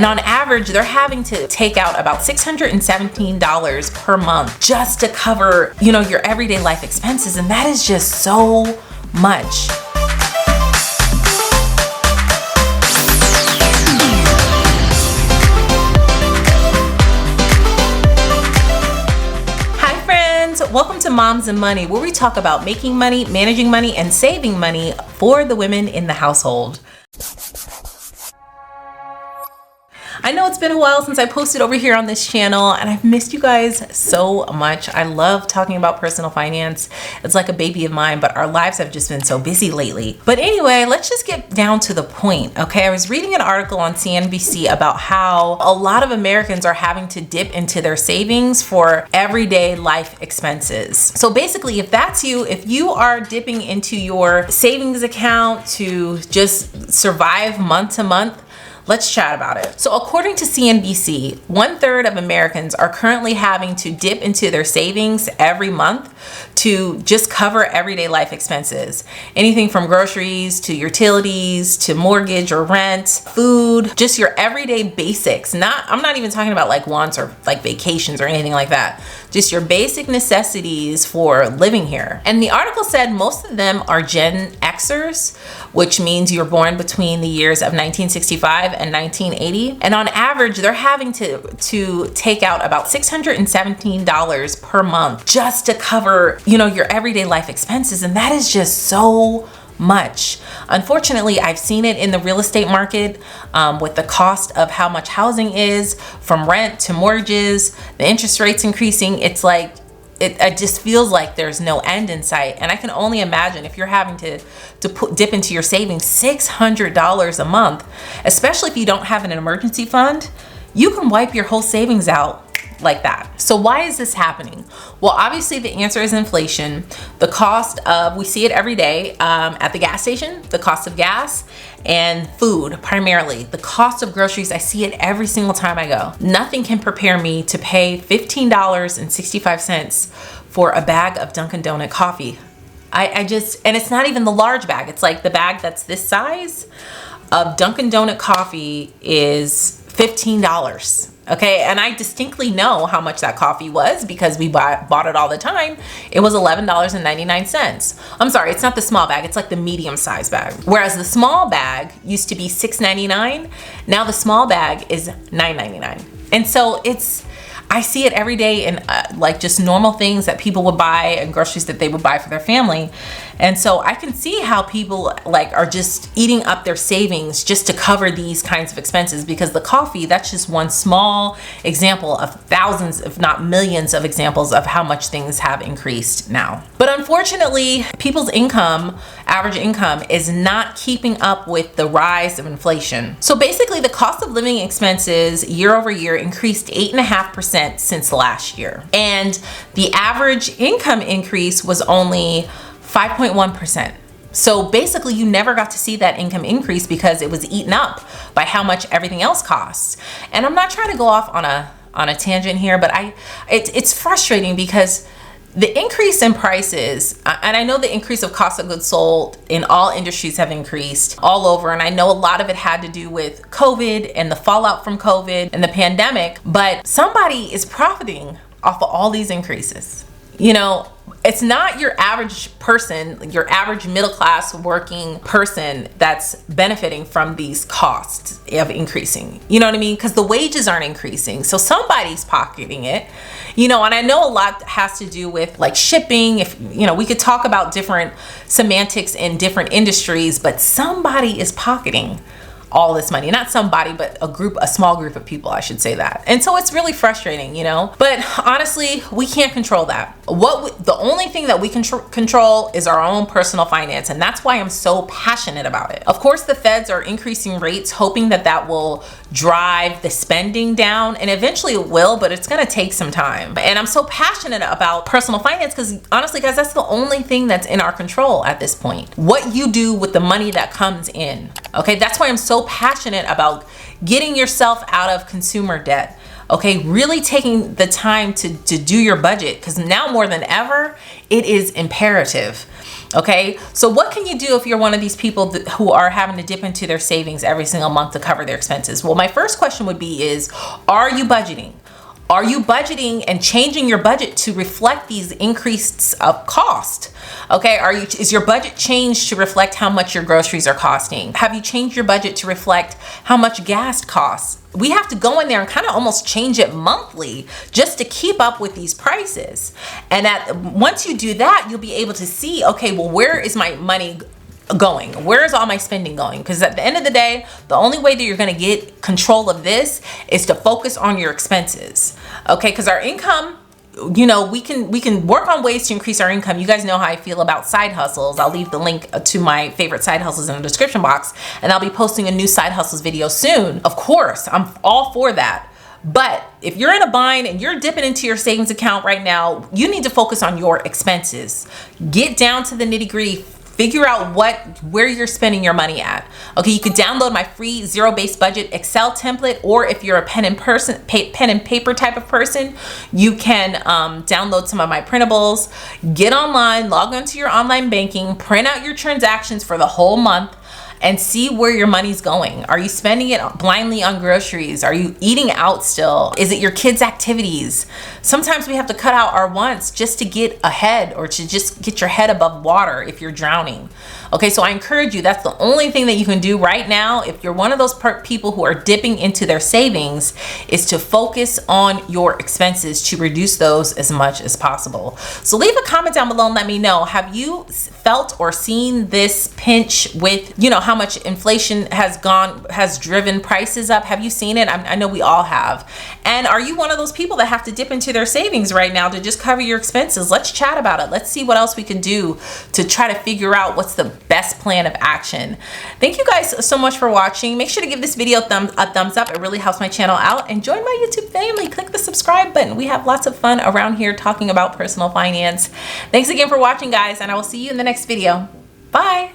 And on average, they're having to take out about $617 per month just to cover, your everyday life expenses. And that is just so much. Welcome to Moms and Money, where we talk about making money, managing money, and saving money for the women in the household. I know it's been a while since I posted over here on this channel, and I've missed you guys so much. I love talking about personal finance. It's like a baby of mine, but our lives have just been so busy lately. But anyway, let's just get down to the point, okay? I was reading an article on CNBC about how a lot of Americans are having to dip into their savings for everyday life expenses. So basically, if that's you, if you are dipping into your savings account to just survive month to month, let's chat about it. So according to CNBC, 1/3 of Americans are currently having to dip into their savings every month to just cover everyday life expenses. Anything from groceries to utilities to mortgage or rent, food, just your everyday basics. I'm not even talking about like wants or like vacations or anything like that. Just your basic necessities for living here. And the article said most of them are Gen Xers, which means you're born between the years of 1965 and 1980. And on average, they're having to take out about $617 per month just to cover, your everyday life expenses. And that is just so much. Unfortunately, I've seen it in the real estate market with the cost of how much housing is, from rent to mortgages, the interest rates increasing. It's like, it just feels like there's no end in sight. And I can only imagine if you're having to dip into your savings $600 a month, especially if you don't have an emergency fund, you can wipe your whole savings out like that. So why is this happening? Well, obviously the answer is inflation. The cost of, we see it every day at the gas station, the cost of gas and food primarily. The cost of groceries, I see it every single time I go. Nothing can prepare me to pay $15.65 for a bag of Dunkin' Donut coffee. I just, and it's not even the large bag. It's like the bag that's this size of Dunkin' Donut coffee is $15. Okay, and I distinctly know how much that coffee was because we bought it all the time. It was $11.99. I'm sorry, it's not the small bag, it's like the medium size bag. Whereas the small bag used to be $6.99, now the small bag is $9.99. And so I see it every day in like just normal things that people would buy and groceries that they would buy for their family. And so I can see how people like are just eating up their savings just to cover these kinds of expenses, because the coffee, that's just one small example of thousands, if not millions of examples of how much things have increased now. But unfortunately, people's average income is not keeping up with the rise of inflation. So basically the cost of living expenses year over year increased 8.5% since last year. And the average income increase was only 5.1%. So basically you never got to see that income increase because it was eaten up by how much everything else costs. And I'm not trying to go off on a tangent here, but it's frustrating because the increase in prices, and I know the increase of cost of goods sold in all industries have increased all over, and I know a lot of it had to do with COVID and the fallout from COVID and the pandemic, but somebody is profiting off of all these increases. It's not your average person, your average middle class working person that's benefiting from these costs of increasing. You know what I mean? Because the wages aren't increasing. So somebody's pocketing it. And I know a lot has to do with like shipping. If, we could talk about different semantics in different industries, but somebody is pocketing all this money. Not somebody, but a small group of people, I should say that. And so it's really frustrating, but honestly, we can't control that. The only thing that we can control is our own personal finance. And that's why I'm so passionate about it. Of course, the feds are increasing rates, hoping that will drive the spending down, and eventually it will, but it's going to take some time. And I'm so passionate about personal finance because honestly, guys, that's the only thing that's in our control at this point. What you do with the money that comes in. Okay, that's why I'm so passionate about getting yourself out of consumer debt. Okay, really taking the time to do your budget, because now more than ever, it is imperative. Okay, so what can you do if you're one of these people who are having to dip into their savings every single month to cover their expenses? Well, my first question would be are you budgeting? Are you budgeting and changing your budget to reflect these increases of cost? Okay, is your budget changed to reflect how much your groceries are costing? Have you changed your budget to reflect how much gas costs? We have to go in there and kind of almost change it monthly just to keep up with these prices. And once you do that, you'll be able to see, okay, well, where is my money going? Where is all my spending going? Because at the end of the day, the only way that you're going to get control of this is to focus on your expenses. Okay, because our income, you know, we can work on ways to increase our income. You guys know how I feel about side hustles. I'll leave the link to my favorite side hustles in the description box, and I'll be posting a new side hustles video soon. Of course, I'm all for that. But if you're in a bind and you're dipping into your savings account right now, you need to focus on your expenses. Get down to the nitty-gritty. Figure out where you're spending your money at. Okay, you can download my free zero-based budget Excel template, or if you're a pen and paper type of person, you can download some of my printables. Get online, log into your online banking, print out your transactions for the whole month, and see where your money's going. Are you spending it blindly on groceries? Are you eating out still? Is it your kids' activities? Sometimes we have to cut out our wants just to get ahead, or to just get your head above water if you're drowning. Okay, so I encourage you, that's the only thing that you can do right now if you're one of those people who are dipping into their savings, is to focus on your expenses to reduce those as much as possible. So leave a comment down below and let me know, have you felt or seen this pinch with, you know, how much inflation has driven prices up? Have you seen it? I know we all have. And are you one of those people that have to dip into their savings right now to just cover your expenses? Let's chat about it. Let's see what else we can do to try to figure out what's the best plan of action. Thank you guys so much for watching. Make sure to give this video a thumbs up. It really helps my channel out. And join my YouTube family. Click the subscribe button. We have lots of fun around here talking about personal finance. Thanks again for watching, guys, and I will see you in the next video. Bye.